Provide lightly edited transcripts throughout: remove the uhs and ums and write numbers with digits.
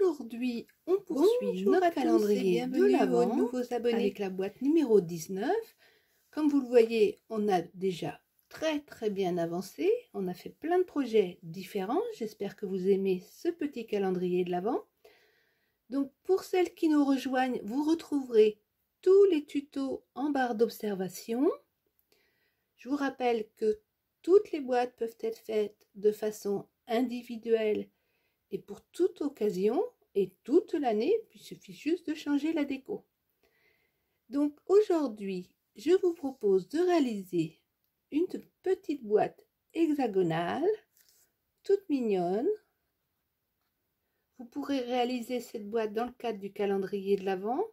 Aujourd'hui, on poursuit notre calendrier de l'Avent nouveaux abonnés avec la boîte numéro 19. Comme vous le voyez, on a déjà très bien avancé. On a fait plein de projets différents. J'espère que vous aimez ce petit calendrier de l'Avent. Donc pour celles qui nous rejoignent, vous retrouverez tous les tutos en barre d'observation. Je vous rappelle que toutes les boîtes peuvent être faites de façon individuelle et pour toute occasion et toute l'année, il suffit juste de changer la déco. Donc aujourd'hui, je vous propose de réaliser une petite boîte hexagonale, toute mignonne. Vous pourrez réaliser cette boîte dans le cadre du calendrier de l'Avent,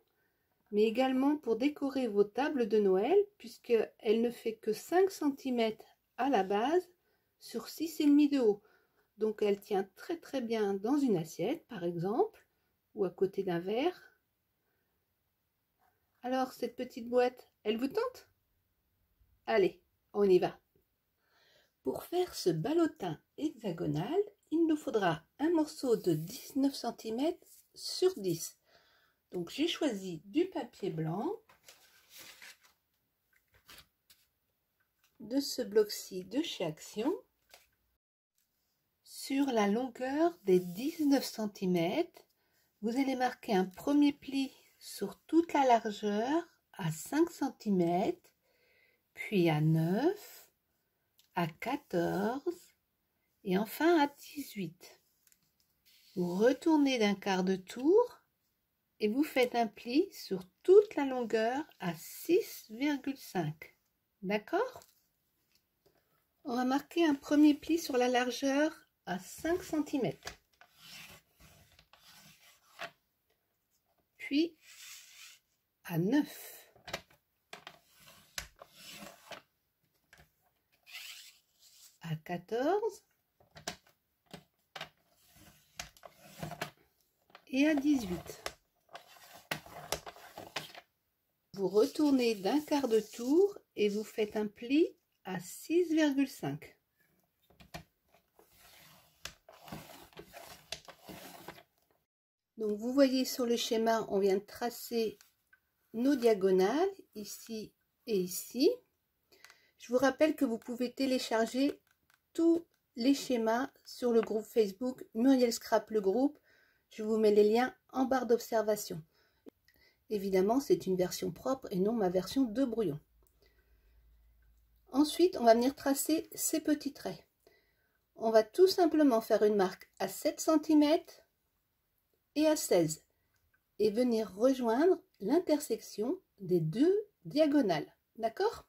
mais également pour décorer vos tables de Noël, puisqu'elle ne fait que 5 cm à la base sur 6,5 de haut. Donc elle tient très bien dans une assiette par exemple, ou à côté d'un verre. Alors cette petite boîte, elle vous tente? Allez, on y va. Pour faire ce ballotin hexagonal, il nous faudra un morceau de 19 cm sur 10. Donc j'ai choisi du papier blanc, de ce bloc-ci de chez Action. Sur la longueur des 19 cm, vous allez marquer un premier pli sur toute la largeur à 5 cm, puis à 9, à 14 et enfin à 18. Vous retournez d'un quart de tour et vous faites un pli sur toute la longueur à 6,5. D'accord? On va marquer un premier pli sur la largeur à 5 cm. Puis à 9. À 14. Et à 18. Vous retournez d'un quart de tour et vous faites un pli à 6,5. Donc vous voyez sur le schéma, on vient de tracer nos diagonales, ici et ici. Je vous rappelle que vous pouvez télécharger tous les schémas sur le groupe Facebook Muriel Scrap le groupe. Je vous mets les liens en barre d'observation. Évidemment, c'est une version propre et non ma version de brouillon. Ensuite, on va venir tracer ces petits traits. On va tout simplement faire une marque à 7 cm et à 16 et venir rejoindre l'intersection des deux diagonales. D'accord?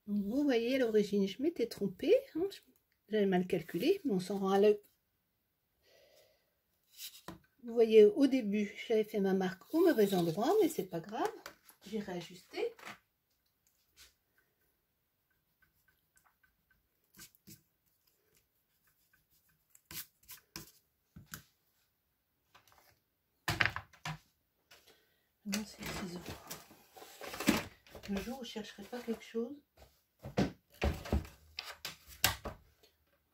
Vous voyez, à l'origine, je m'étais trompée, hein, j'avais mal calculé, mais on s'en rend à l'œil. Vous voyez, au début, j'avais fait ma marque au mauvais endroit, mais c'est pas grave, j'ai réajusté. Non, c'est le ciseau. Le jour où je ne chercherai pas quelque chose,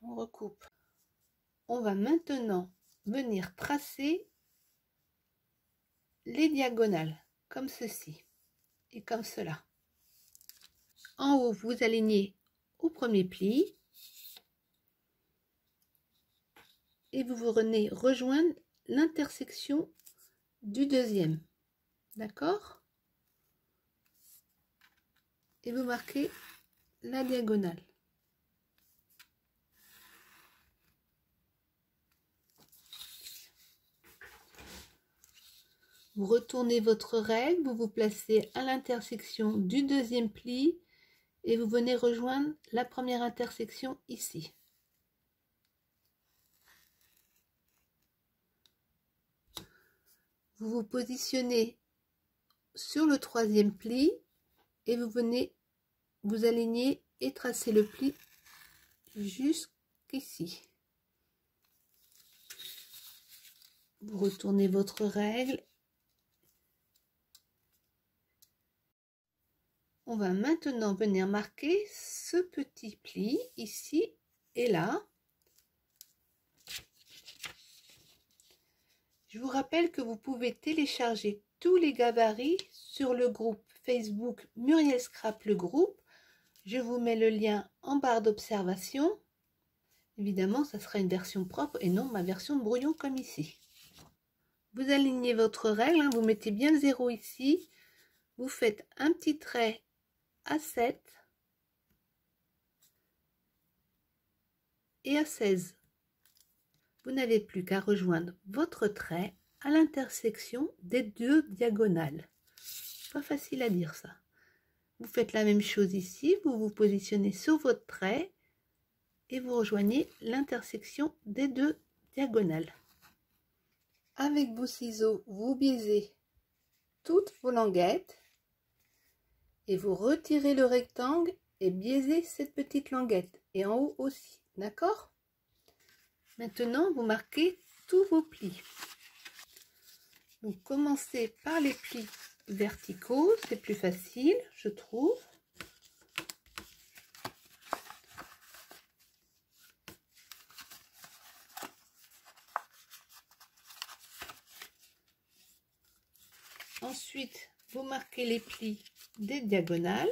on recoupe. On va maintenant venir tracer les diagonales, comme ceci et comme cela. En haut, vous alignez au premier pli et vous venez rejoindre l'intersection du deuxième. D'accord? Et vous marquez la diagonale. Vous retournez votre règle, vous vous placez à l'intersection du deuxième pli et vous venez rejoindre la première intersection ici. Vous vous positionnez sur le troisième pli et vous venez vous aligner et tracer le pli jusqu'ici. Vous retournez votre règle On va maintenant venir marquer ce petit pli ici et là. Je vous rappelle que vous pouvez télécharger tous les gabarits sur le groupe Facebook Muriel Scrap le groupe. Je vous mets le lien en barre d'observation. Évidemment, ça sera une version propre et non ma version brouillon comme ici. Vous alignez votre règle, hein, vous mettez bien le 0 ici. Vous faites un petit trait à 7 et à 16. Vous n'avez plus qu'à rejoindre votre trait à l'intersection des deux diagonales. Pas facile à dire ça. Vous faites la même chose ici, vous vous positionnez sur votre trait et vous rejoignez l'intersection des deux diagonales. Avec vos ciseaux, vous biaisez toutes vos languettes et vous retirez le rectangle et biaisez cette petite languette et en haut aussi, d'accord? Maintenant, vous marquez tous vos plis. Donc, commencez par les plis verticaux, c'est plus facile, je trouve. Ensuite, vous marquez les plis des diagonales.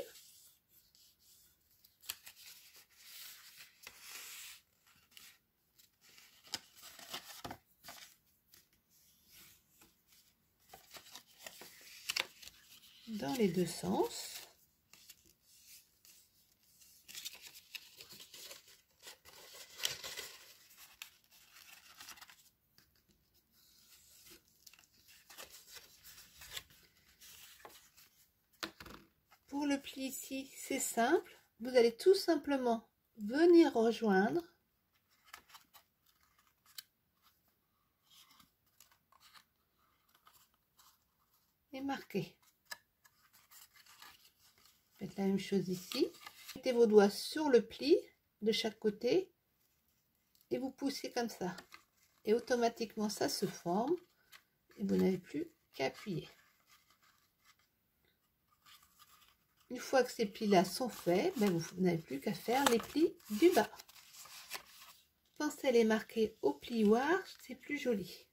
Dans les deux sens. Pour le pli ici, c'est simple. Vous allez tout simplement venir rejoindre et marquer. Faites la même chose ici. Mettez vos doigts sur le pli de chaque côté et vous poussez comme ça. Et automatiquement, ça se forme et vous n'avez plus qu'à appuyer. Une fois que ces plis-là sont faits, ben vous n'avez plus qu'à faire les plis du bas. Pensez à les marquer au plioir, c'est plus joli.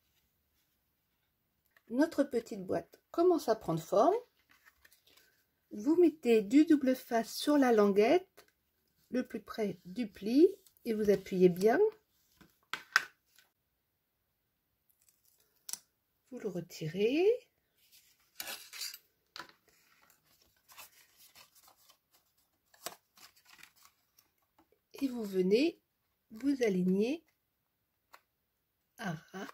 Notre petite boîte commence à prendre forme. Vous mettez du double face sur la languette, le plus près du pli, et vous appuyez bien. Vous le retirez. Et vous venez vous aligner à ras.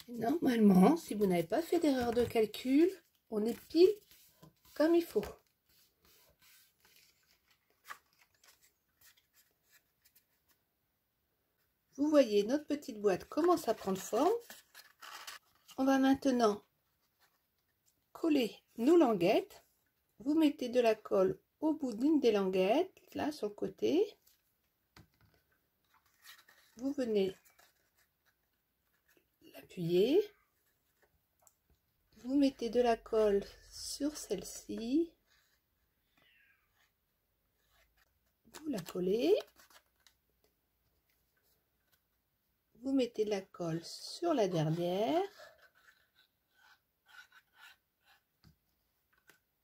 Normalement, si vous n'avez pas fait d'erreur de calcul, on est pile comme il faut. Vous voyez, notre petite boîte commence à prendre forme. On va maintenant coller nos languettes. Vous mettez de la colle au bout d'une des languettes, là sur le côté. Vous venez l'appuyer. Vous mettez de la colle sur celle-ci. Vous la collez. Vous mettez de la colle sur la dernière.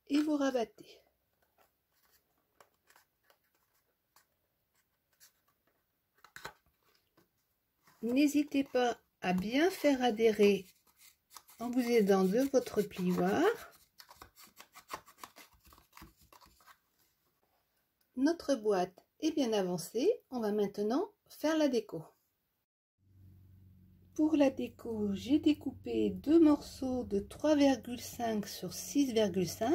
Et vous rabattez. N'hésitez pas à bien faire adhérer en vous aidant de votre plioir. Notre boîte est bien avancée. On va maintenant faire la déco. Pour la déco, j'ai découpé deux morceaux de 3,5 sur 6,5,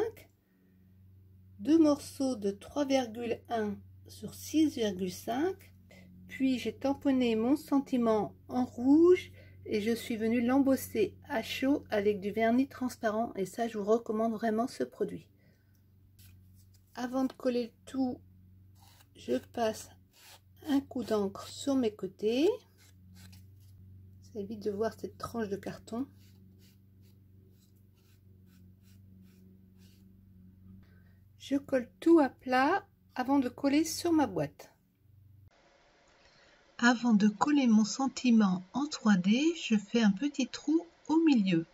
deux morceaux de 3,1 sur 6,5. Puis j'ai tamponné mon sentiment en rouge et je suis venue l'embosser à chaud avec du vernis transparent, et ça je vous recommande vraiment ce produit. Avant de coller le tout, je passe un coup d'encre sur mes côtés. Ça évite de voir cette tranche de carton. Je colle tout à plat avant de coller sur ma boîte. Avant de coller mon sentiment en 3D, je fais un petit trou au milieu.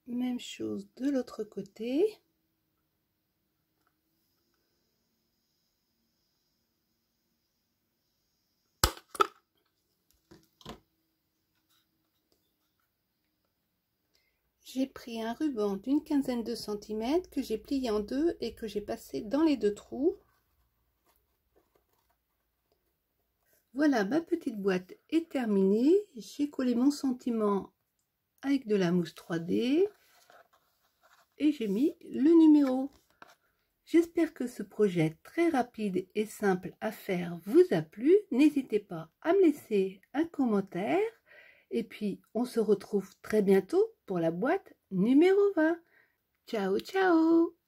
Même chose de l'autre côté. J'ai pris un ruban d'une quinzaine de centimètres que j'ai plié en deux et que j'ai passé dans les deux trous. Voilà, ma petite boîte est terminée. J'ai collé mon sentiment avec de la mousse 3D et j'ai mis le numéro. J'espère que ce projet très rapide et simple à faire vous a plu. N'hésitez pas à me laisser un commentaire. Et puis, on se retrouve très bientôt pour la boîte numéro 20. Ciao, ciao!